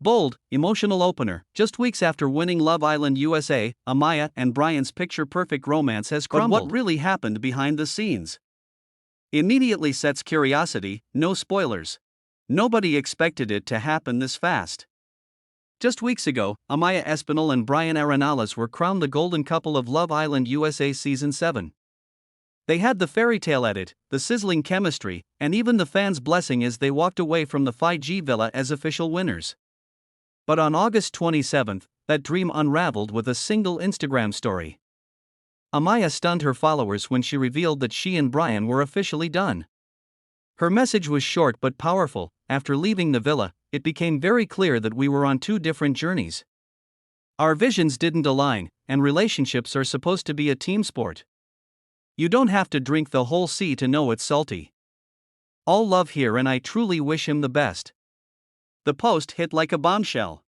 Bold, emotional opener. Just weeks after winning Love Island USA, Amaya and Bryan's picture-perfect romance has crumbled. But what really happened behind the scenes immediately sets curiosity. No spoilers. Nobody expected it to happen this fast. Just weeks ago, Amaya Espinal and Bryan Arenales were crowned the golden couple of Love Island USA Season 7. They had the fairy tale edit, the sizzling chemistry, and even the fans' blessing as they walked away from the 5G villa as official winners. But on August 27, that dream unraveled with a single Instagram story. Amaya stunned her followers when she revealed that she and Bryan were officially done. Her message was short but powerful. After leaving the villa, it became very clear that we were on two different journeys. Our visions didn't align, and relationships are supposed to be a team sport. You don't have to drink the whole sea to know it's salty. All love here, and I truly wish him the best. The post hit like a bombshell.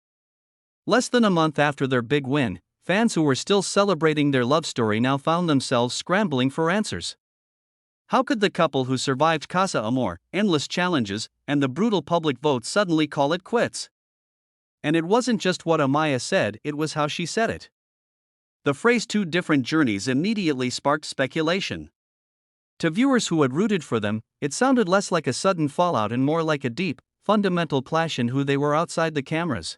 Less than a month after their big win, fans who were still celebrating their love story now found themselves scrambling for answers. How could the couple who survived Casa Amor, endless challenges, and the brutal public vote suddenly call it quits? And it wasn't just what Amaya said, it was how she said it. The phrase "two different journeys" immediately sparked speculation. To viewers who had rooted for them, it sounded less like a sudden fallout and more like a deep, fundamental clash in who they were outside the cameras.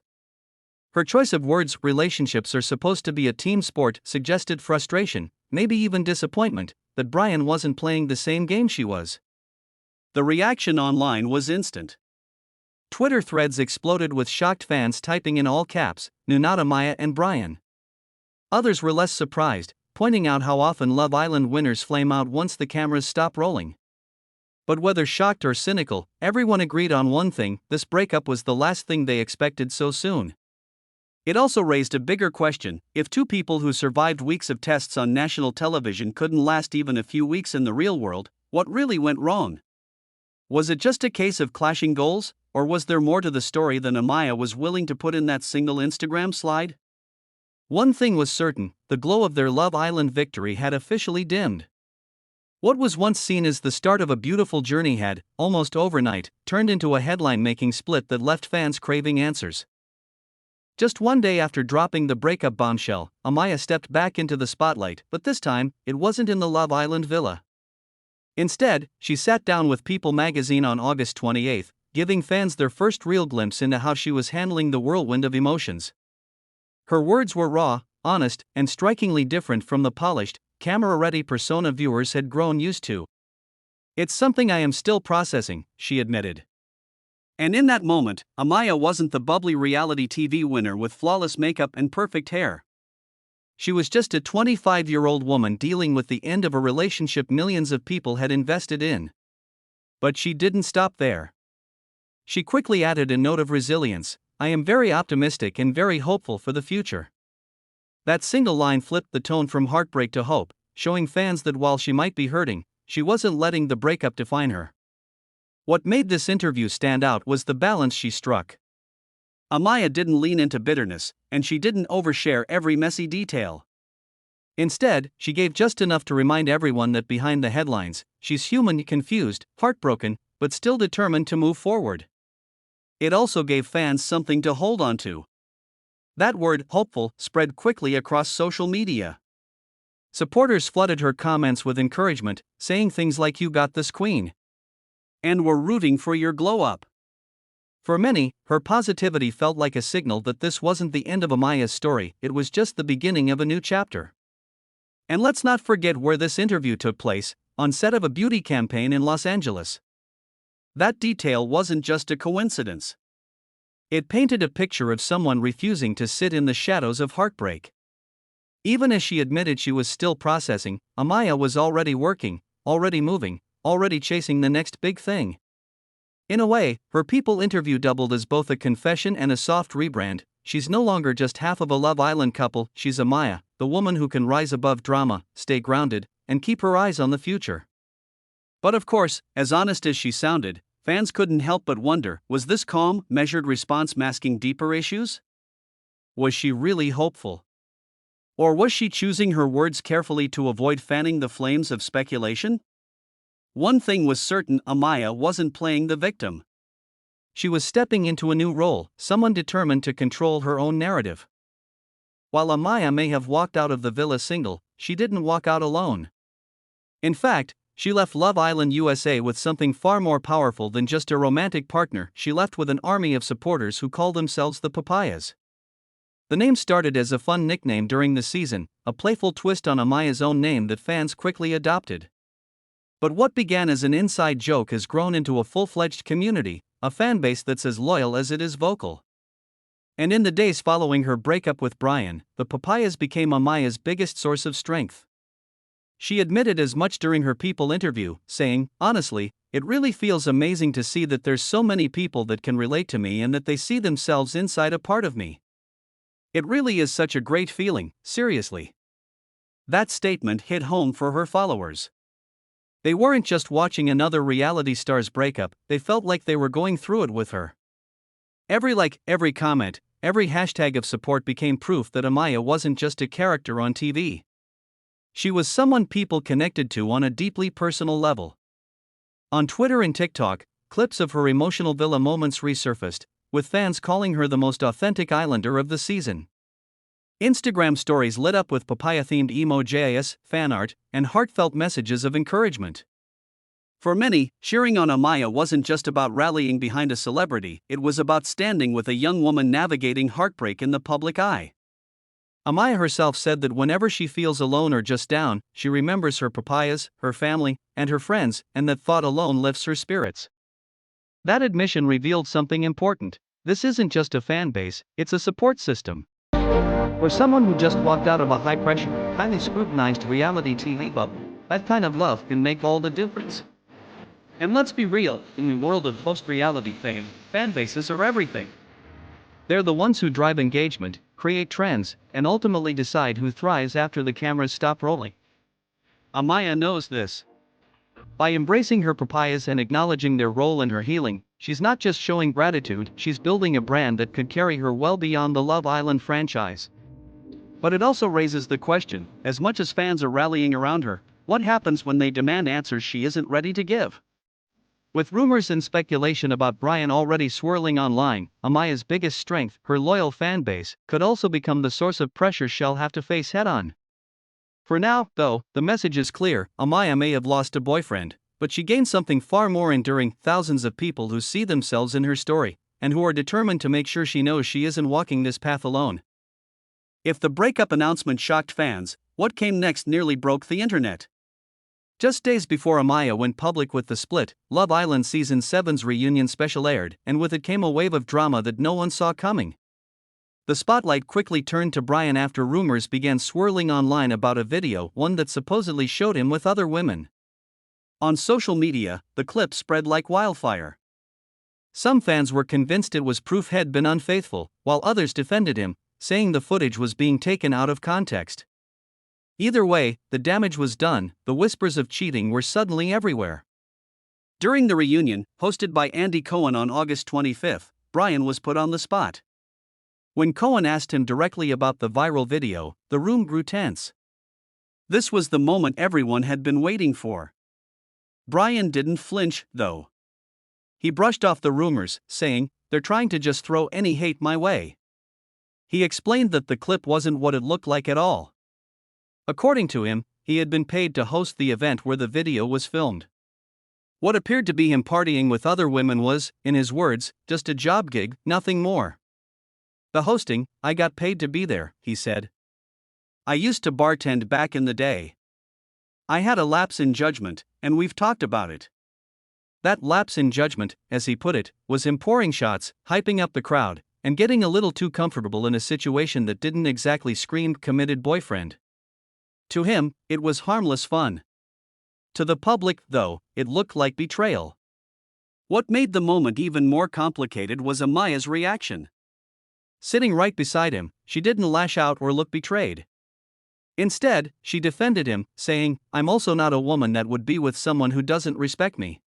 Her choice of words, "relationships are supposed to be a team sport," suggested frustration, maybe even disappointment, that Bryan wasn't playing the same game she was. The reaction online was instant. Twitter threads exploded with shocked fans typing in all caps, "No, not Amaya and Bryan." Others were less surprised, pointing out how often Love Island winners flame out once the cameras stop rolling. But whether shocked or cynical, everyone agreed on one thing: this breakup was the last thing they expected so soon. It also raised a bigger question: if two people who survived weeks of tests on national television couldn't last even a few weeks in the real world, what really went wrong? Was it just a case of clashing goals, or was there more to the story than Amaya was willing to put in that single Instagram slide? One thing was certain: the glow of their Love Island victory had officially dimmed. What was once seen as the start of a beautiful journey had, almost overnight, turned into a headline-making split that left fans craving answers. Just one day after dropping the breakup bombshell, Amaya stepped back into the spotlight, but this time, it wasn't in the Love Island villa. Instead, she sat down with People magazine on August 28, giving fans their first real glimpse into how she was handling the whirlwind of emotions. Her words were raw, honest, and strikingly different from the polished, camera-ready persona viewers had grown used to. "It's something I am still processing," she admitted. And in that moment, Amaya wasn't the bubbly reality TV winner with flawless makeup and perfect hair. She was just a 25-year-old woman dealing with the end of a relationship millions of people had invested in. But she didn't stop there. She quickly added a note of resilience: "I am very optimistic and very hopeful for the future." That single line flipped the tone from heartbreak to hope, showing fans that while she might be hurting, she wasn't letting the breakup define her. What made this interview stand out was the balance she struck. Amaya didn't lean into bitterness, and she didn't overshare every messy detail. Instead, she gave just enough to remind everyone that behind the headlines, she's human, confused, heartbroken, but still determined to move forward. It also gave fans something to hold on to. That word, hopeful, spread quickly across social media. Supporters flooded her comments with encouragement, saying things like "You got this, Queen," and "We're rooting for your glow up." For many, her positivity felt like a signal that this wasn't the end of Amaya's story, it was just the beginning of a new chapter. And let's not forget where this interview took place: on set of a beauty campaign in Los Angeles. That detail wasn't just a coincidence. It painted a picture of someone refusing to sit in the shadows of heartbreak. Even as she admitted she was still processing, Amaya was already working, already moving, already chasing the next big thing. In a way, her People interview doubled as both a confession and a soft rebrand. She's no longer just half of a Love Island couple, she's Amaya, the woman who can rise above drama, stay grounded, and keep her eyes on the future. But of course, as honest as she sounded, fans couldn't help but wonder: was this calm, measured response masking deeper issues? Was she really hopeful? Or was she choosing her words carefully to avoid fanning the flames of speculation? One thing was certain: Amaya wasn't playing the victim. she was stepping into a new role, someone determined to control her own narrative. While Amaya may have walked out of the villa single, she didn't walk out alone. In fact, she left Love Island USA with something far more powerful than just a romantic partner. She left with an army of supporters who call themselves the Papayas. The name started as a fun nickname during the season, a playful twist on Amaya's own name that fans quickly adopted. But what began as an inside joke has grown into a full-fledged community, a fanbase that's as loyal as it is vocal. And in the days following her breakup with Bryan, the Papayas became Amaya's biggest source of strength. She admitted as much during her People interview, saying, "Honestly, it really feels amazing to see that there's so many people that can relate to me and that they see themselves inside a part of me. It really is such a great feeling, seriously." That statement hit home for her followers. They weren't just watching another reality star's breakup, they felt like they were going through it with her. Every like, every comment, every hashtag of support became proof that Amaya wasn't just a character on TV. She was someone people connected to on a deeply personal level. On Twitter and TikTok, clips of her emotional villa moments resurfaced, with fans calling her the most authentic islander of the season. Instagram stories lit up with papaya-themed emojis, fan art, and heartfelt messages of encouragement. For many, cheering on Amaya wasn't just about rallying behind a celebrity, it was about standing with a young woman navigating heartbreak in the public eye. Amaya herself said that whenever she feels alone or just down, she remembers her papayas, her family, and her friends, and that thought alone lifts her spirits. That admission revealed something important. This isn't just a fan base, it's a support system. For someone who just walked out of a high-pressure, highly scrutinized reality TV bubble, that kind of love can make all the difference. And let's be real, in the world of post-reality fame, fan bases are everything. They're the ones who drive engagement, create trends, and ultimately decide who thrives after the cameras stop rolling. Amaya knows this. By embracing her papayas and acknowledging their role in her healing, she's not just showing gratitude, she's building a brand that could carry her well beyond the Love Island franchise. But it also raises the question, as much as fans are rallying around her, what happens when they demand answers she isn't ready to give? With rumors and speculation about Bryan already swirling online, Amaya's biggest strength, her loyal fan base, could also become the source of pressure she'll have to face head-on. For now, though, the message is clear: Amaya may have lost a boyfriend, but she gained something far more enduring: thousands of people who see themselves in her story, and who are determined to make sure she knows she isn't walking this path alone. If the breakup announcement shocked fans, what came next nearly broke the internet. Just days before Amaya went public with the split, Love Island Season 7's reunion special aired, and with it came a wave of drama that no one saw coming. The spotlight quickly turned to Bryan after rumors began swirling online about a video, one that supposedly showed him with other women. On social media, the clip spread like wildfire. Some fans were convinced it was proof he'd been unfaithful, while others defended him, saying the footage was being taken out of context. Either way, the damage was done. The whispers of cheating were suddenly everywhere. During the reunion, hosted by Andy Cohen on August 25, Bryan was put on the spot. When Cohen asked him directly about the viral video, the room grew tense. This was the moment everyone had been waiting for. Bryan didn't flinch, though. He brushed off the rumors, saying, "They're trying to just throw any hate my way." He explained that the clip wasn't what it looked like at all. According to him, he had been paid to host the event where the video was filmed. What appeared to be him partying with other women was, in his words, just a job gig, nothing more. "The hosting, I got paid to be there," he said. "I used to bartend back in the day. I had a lapse in judgment, and we've talked about it." That lapse in judgment, as he put it, was him pouring shots, hyping up the crowd, and getting a little too comfortable in a situation that didn't exactly scream committed boyfriend. To him, it was harmless fun. To the public, though, it looked like betrayal. What made the moment even more complicated was Amaya's reaction. Sitting right beside him, she didn't lash out or look betrayed. Instead, she defended him, saying, "I'm also not a woman that would be with someone who doesn't respect me.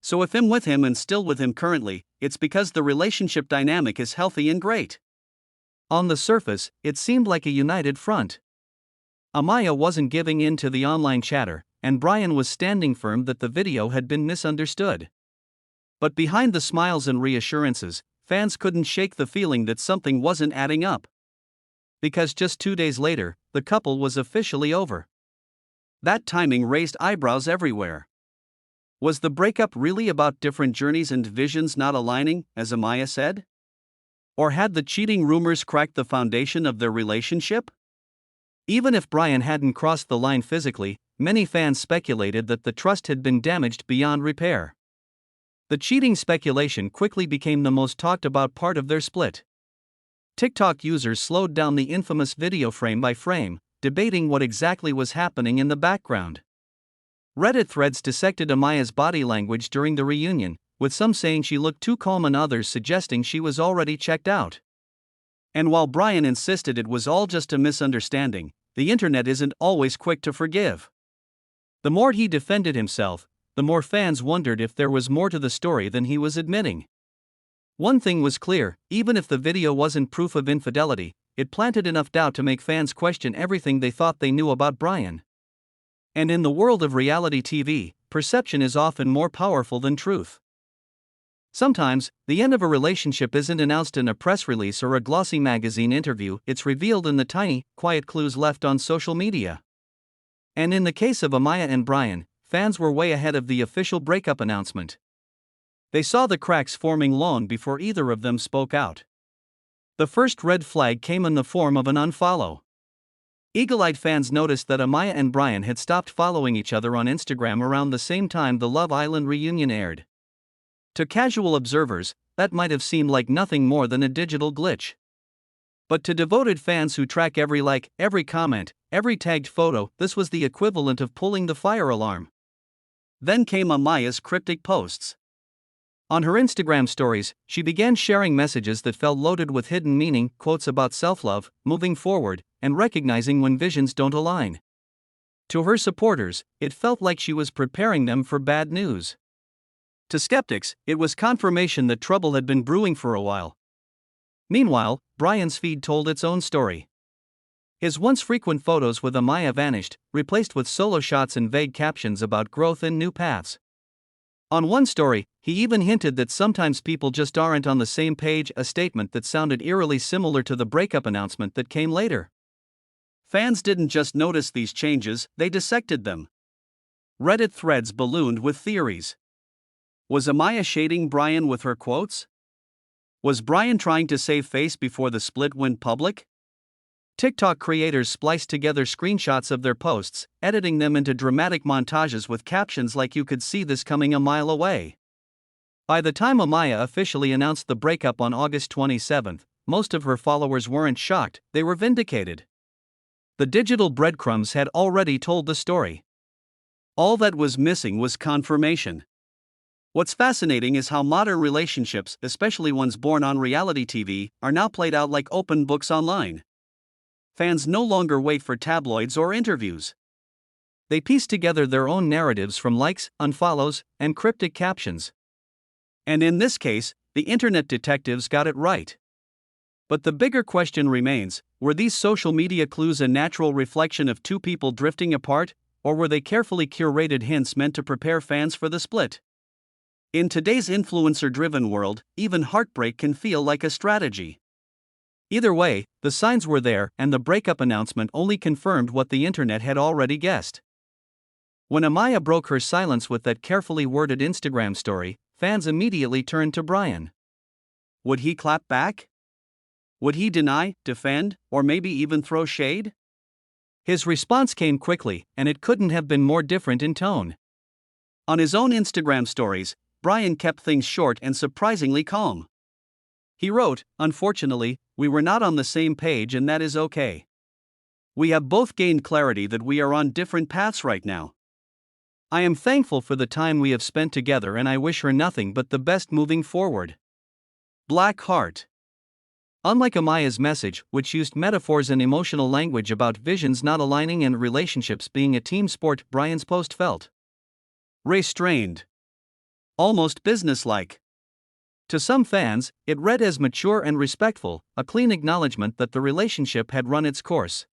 So if I'm with him and still with him currently, it's because the relationship dynamic is healthy and great." On the surface, it seemed like a united front. Amaya wasn't giving in to the online chatter, and Bryan was standing firm that the video had been misunderstood. But behind the smiles and reassurances, fans couldn't shake the feeling that something wasn't adding up. Because just 2 days later, the couple was officially over. That timing raised eyebrows everywhere. Was the breakup really about different journeys and visions not aligning, as Amaya said? Or had the cheating rumors cracked the foundation of their relationship? Even if Bryan hadn't crossed the line physically, many fans speculated that the trust had been damaged beyond repair. The cheating speculation quickly became the most talked about part of their split. TikTok users slowed down the infamous video frame by frame, debating what exactly was happening in the background. Reddit threads dissected Amaya's body language during the reunion, with some saying she looked too calm and others suggesting she was already checked out. And while Bryan insisted it was all just a misunderstanding, the internet isn't always quick to forgive. The more he defended himself, the more fans wondered if there was more to the story than he was admitting. One thing was clear: even if the video wasn't proof of infidelity, it planted enough doubt to make fans question everything they thought they knew about Bryan. And in the world of reality TV, perception is often more powerful than truth. Sometimes, the end of a relationship isn't announced in a press release or a glossy magazine interview, it's revealed in the tiny, quiet clues left on social media. And in the case of Amaya and Bryan, fans were way ahead of the official breakup announcement. They saw the cracks forming long before either of them spoke out. The first red flag came in the form of an unfollow. Eagle-eyed fans noticed that Amaya and Bryan had stopped following each other on Instagram around the same time the Love Island reunion aired. To casual observers, that might have seemed like nothing more than a digital glitch. But to devoted fans who track every like, every comment, every tagged photo, this was the equivalent of pulling the fire alarm. Then came Amaya's cryptic posts. On her Instagram stories, she began sharing messages that felt loaded with hidden meaning, quotes about self-love, moving forward, and recognizing when visions don't align. To her supporters, it felt like she was preparing them for bad news. To skeptics, it was confirmation that trouble had been brewing for a while. Meanwhile, Bryan's feed told its own story. His once frequent photos with Amaya vanished, replaced with solo shots and vague captions about growth and new paths. On one story, he even hinted that sometimes people just aren't on the same page, a statement that sounded eerily similar to the breakup announcement that came later. Fans didn't just notice these changes, they dissected them. Reddit threads ballooned with theories. Was Amaya shading Bryan with her quotes? Was Bryan trying to save face before the split went public? TikTok creators spliced together screenshots of their posts, editing them into dramatic montages with captions like "you could see this coming a mile away." By the time Amaya officially announced the breakup on August 27, most of her followers weren't shocked, they were vindicated. The digital breadcrumbs had already told the story. All that was missing was confirmation. What's fascinating is how modern relationships, especially ones born on reality TV, are now played out like open books online. Fans no longer wait for tabloids or interviews. They piece together their own narratives from likes, unfollows, and cryptic captions. And in this case, the internet detectives got it right. But the bigger question remains: were these social media clues a natural reflection of two people drifting apart, or were they carefully curated hints meant to prepare fans for the split? In today's influencer-driven world, even heartbreak can feel like a strategy. Either way, the signs were there, and the breakup announcement only confirmed what the internet had already guessed. When Amaya broke her silence with that carefully worded Instagram story, fans immediately turned to Bryan. Would he clap back? Would he deny, defend, or maybe even throw shade? His response came quickly, and it couldn't have been more different in tone. On his own Instagram stories, Bryan kept things short and surprisingly calm. He wrote, "Unfortunately, we were not on the same page, and that is okay. We have both gained clarity that we are on different paths right now. I am thankful for the time we have spent together, and I wish her nothing but the best moving forward." Black heart. Unlike Amaya's message, which used metaphors and emotional language about visions not aligning and relationships being a team sport, Bryan's post felt restrained, almost businesslike. To some fans, it read as mature and respectful, a clean acknowledgement that the relationship had run its course.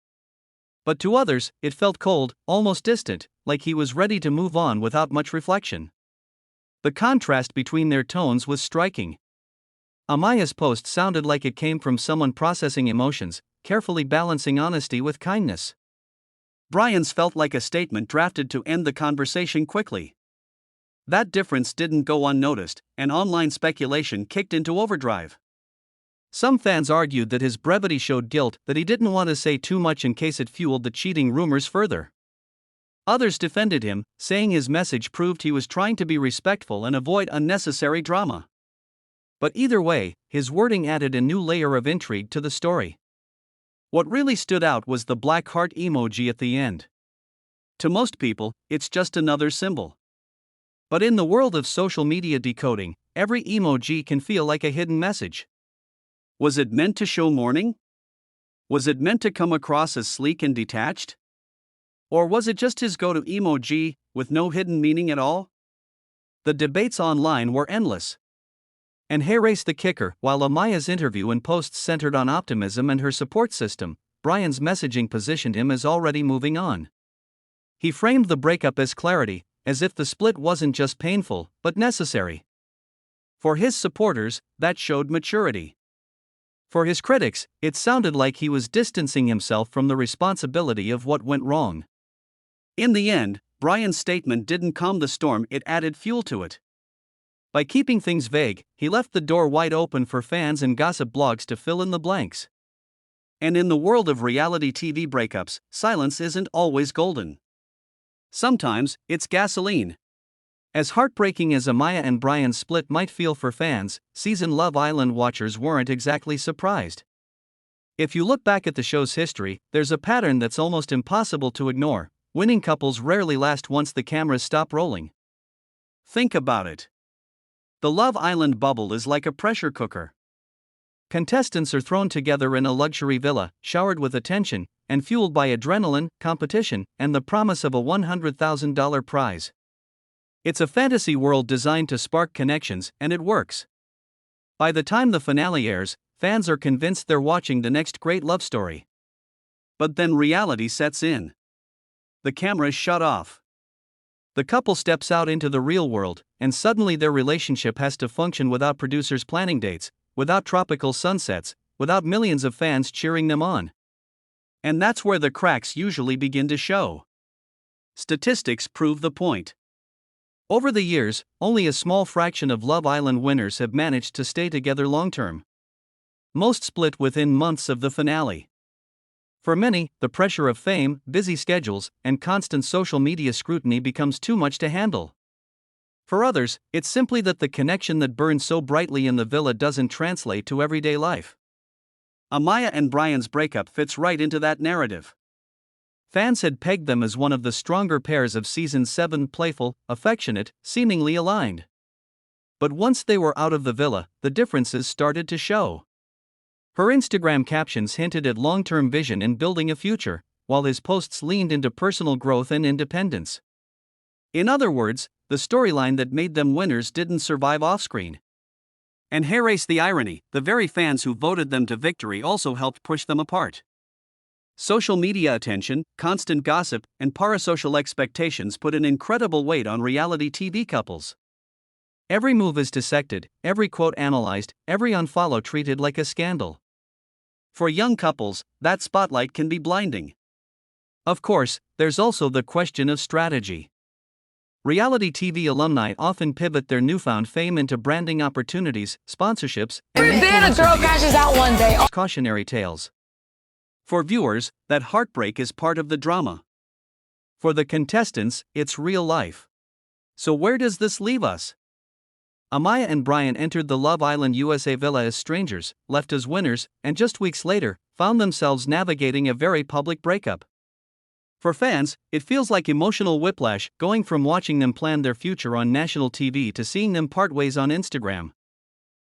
But to others, it felt cold, almost distant, like he was ready to move on without much reflection. The contrast between their tones was striking. Amaya's post sounded like it came from someone processing emotions, carefully balancing honesty with kindness. Bryan's felt like a statement drafted to end the conversation quickly. That difference didn't go unnoticed, and online speculation kicked into overdrive. Some fans argued that his brevity showed guilt, that he didn't want to say too much in case it fueled the cheating rumors further. Others defended him, saying his message proved he was trying to be respectful and avoid unnecessary drama. But either way, his wording added a new layer of intrigue to the story. What really stood out was the black heart emoji at the end. To most people, it's just another symbol. But in the world of social media decoding, every emoji can feel like a hidden message. Was it meant to show mourning? Was it meant to come across as sleek and detached? Or was it just his go-to emoji, with no hidden meaning at all? The debates online were endless. And here's the kicker: while Amaya's interview and posts centered on optimism and her support system, Bryan's messaging positioned him as already moving on. He framed the breakup as clarity, as if the split wasn't just painful, but necessary. For his supporters, that showed maturity. For his critics, it sounded like he was distancing himself from the responsibility of what went wrong. In the end, Bryan's statement didn't calm the storm, it added fuel to it. By keeping things vague, he left the door wide open for fans and gossip blogs to fill in the blanks. And in the world of reality TV breakups, silence isn't always golden. Sometimes, it's gasoline. As heartbreaking as Amaya and Bryan's split might feel for fans, seasoned Love Island watchers weren't exactly surprised. If you look back at the show's history, there's a pattern that's almost impossible to ignore: winning couples rarely last once the cameras stop rolling. Think about it. The Love Island bubble is like a pressure cooker. Contestants are thrown together in a luxury villa, showered with attention, and fueled by adrenaline, competition, and the promise of a $100,000 prize. It's a fantasy world designed to spark connections, and it works. By the time the finale airs, fans are convinced they're watching the next great love story. But then reality sets in. The cameras shut off. The couple steps out into the real world, and suddenly their relationship has to function without producers planning dates, without tropical sunsets, without millions of fans cheering them on. And that's where the cracks usually begin to show. Statistics prove the point. Over the years, only a small fraction of Love Island winners have managed to stay together long-term. Most split within months of the finale. For many, the pressure of fame, busy schedules, and constant social media scrutiny becomes too much to handle. For others, it's simply that the connection that burns so brightly in the villa doesn't translate to everyday life. Amaya and Bryan's breakup fits right into that narrative. Fans had pegged them as one of the stronger pairs of season 7, playful, affectionate, seemingly aligned. But once they were out of the villa, the differences started to show. Her Instagram captions hinted at long-term vision and building a future, while his posts leaned into personal growth and independence. In other words, the storyline that made them winners didn't survive off-screen. And here's the irony: the very fans who voted them to victory also helped push them apart. Social media attention, constant gossip, and parasocial expectations put an incredible weight on reality TV couples. Every move is dissected, every quote analyzed, every unfollow treated like a scandal. For young couples, that spotlight can be blinding. Of course, there's also the question of strategy. Reality TV alumni often pivot their newfound fame into branding opportunities, sponsorships, and then a girl crashes out one day. Cautionary tales. For viewers, that heartbreak is part of the drama. For the contestants, it's real life. So where does this leave us? Amaya and Bryan entered the Love Island USA villa as strangers, left as winners, and just weeks later, found themselves navigating a very public breakup. For fans, it feels like emotional whiplash, going from watching them plan their future on national TV to seeing them part ways on Instagram.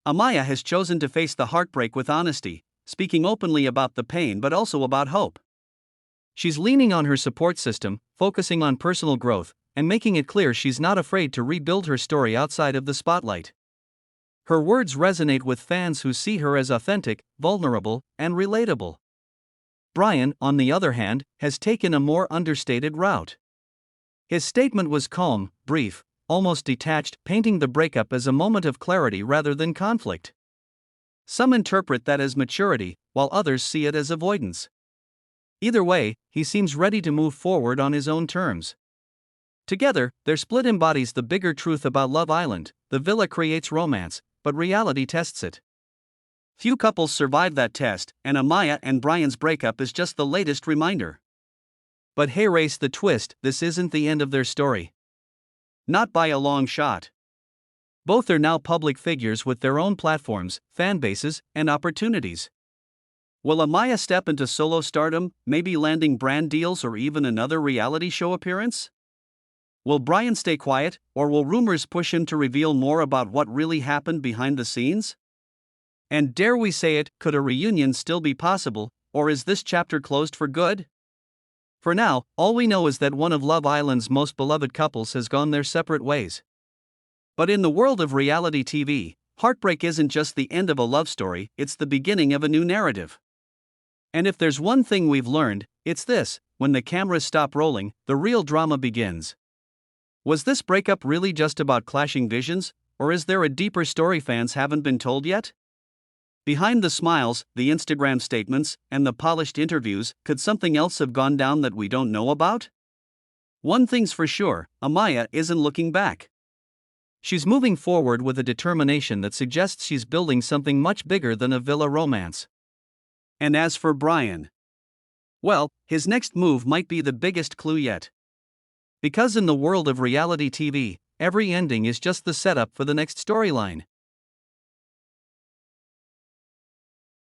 Amaya has chosen to face the heartbreak with honesty, speaking openly about the pain but also about hope. She's leaning on her support system, focusing on personal growth, and making it clear she's not afraid to rebuild her story outside of the spotlight. Her words resonate with fans who see her as authentic, vulnerable, and relatable. Bryan, on the other hand, has taken a more understated route. His statement was calm, brief, almost detached, painting the breakup as a moment of clarity rather than conflict. Some interpret that as maturity, while others see it as avoidance. Either way, he seems ready to move forward on his own terms. Together, their split embodies the bigger truth about Love Island: the villa creates romance, but reality tests it. Few couples survive that test, and Amaya and Bryan's breakup is just the latest reminder. But hey, race the twist, this isn't the end of their story. Not by a long shot. Both are now public figures with their own platforms, fan bases, and opportunities. Will Amaya step into solo stardom, maybe landing brand deals or even another reality show appearance? Will Bryan stay quiet, or will rumors push him to reveal more about what really happened behind the scenes? And dare we say it, could a reunion still be possible, or is this chapter closed for good? For now, all we know is that one of Love Island's most beloved couples has gone their separate ways. But in the world of reality TV, heartbreak isn't just the end of a love story, it's the beginning of a new narrative. And if there's one thing we've learned, it's this: when the cameras stop rolling, the real drama begins. Was this breakup really just about clashing visions, or is there a deeper story fans haven't been told yet? Behind the smiles, the Instagram statements, and the polished interviews, could something else have gone down that we don't know about? One thing's for sure: Amaya isn't looking back. She's moving forward with a determination that suggests she's building something much bigger than a villa romance. And as for Bryan, well, his next move might be the biggest clue yet. Because in the world of reality TV, every ending is just the setup for the next storyline.